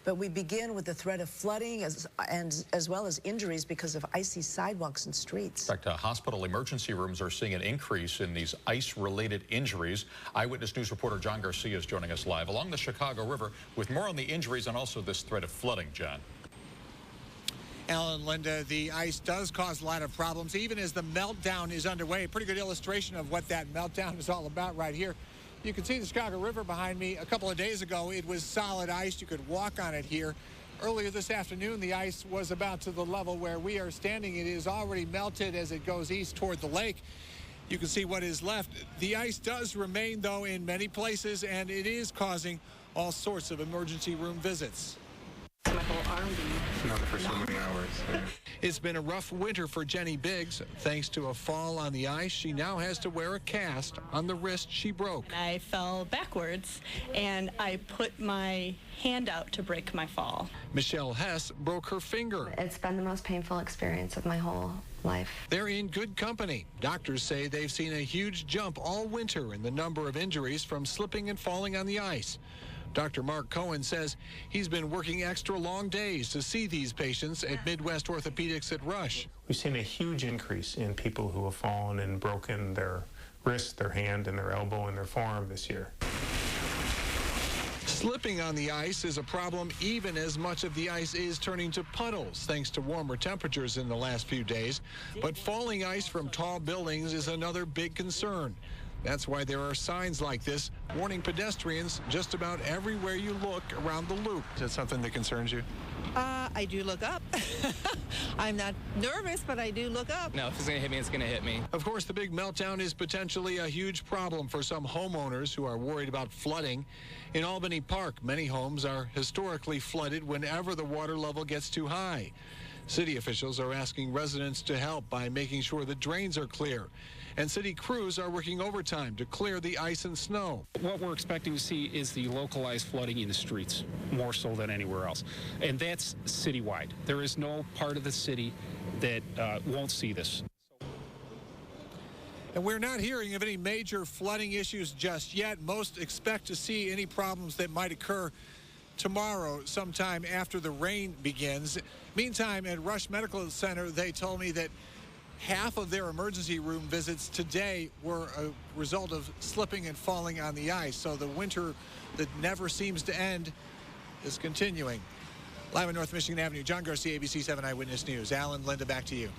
But we begin with the threat of flooding as well as injuries because of icy sidewalks and streets. In fact, hospital emergency rooms are seeing an increase in these ice-related injuries. Eyewitness News reporter John Garcia is joining us live along the Chicago River with more on the injuries and also this threat of flooding. John. Alan, Linda, the ice does cause a lot of problems, even as the meltdown is underway. A pretty good illustration of what that meltdown is all about right here. You can see the Chicago River behind me. A couple of days ago, it was solid ice. You could walk on it here. Earlier this afternoon, the ice was about to the level where we are standing. It is already melted as it goes east toward the lake. You can see what is left. The ice does remain, though, in many places, and it is causing all sorts of emergency room visits. My whole arm beat. Not for so many hours. Yeah. It's been a rough winter for Jenny Biggs. Thanks to a fall on the ice, she now has to wear a cast on the wrist she broke. I fell backwards, and I put my hand out to break my fall. Michelle Hess broke her finger. It's been the most painful experience of my whole life. They're in good company. Doctors say they've seen a huge jump all winter in the number of injuries from slipping and falling on the ice. Dr. Mark Cohen says he's been working extra long days to see these patients at Midwest Orthopaedics at Rush. We've seen a huge increase in people who have fallen and broken their wrist, their hand, and their elbow and their forearm this year. Slipping on the ice is a problem even as much of the ice is turning to puddles thanks to warmer temperatures in the last few days. But falling ice from tall buildings is another big concern. That's why there are signs like this warning pedestrians just about everywhere you look around the loop. Is that something that concerns you? I do look up. I'm not nervous, but I do look up. No, if it's going to hit me, it's going to hit me. Of course, the big meltdown is potentially a huge problem for some homeowners who are worried about flooding. In Albany Park, many homes are historically flooded whenever the water level gets too high. City officials are asking residents to help by making sure the drains are clear. And city crews are working overtime to clear the ice and snow. What we're expecting to see is the localized flooding in the streets, more so than anywhere else. And that's citywide. There is no part of the city that won't see this. And we're not hearing of any major flooding issues just yet. Most expect to see any problems that might occur tomorrow, sometime after the rain begins. Meantime, at Rush Medical Center, they told me that half of their emergency room visits today were a result of slipping and falling on the ice. So the winter that never seems to end is continuing. Live on North Michigan Avenue, John Garcia, ABC 7 Eyewitness News. Alan, Linda, back to you.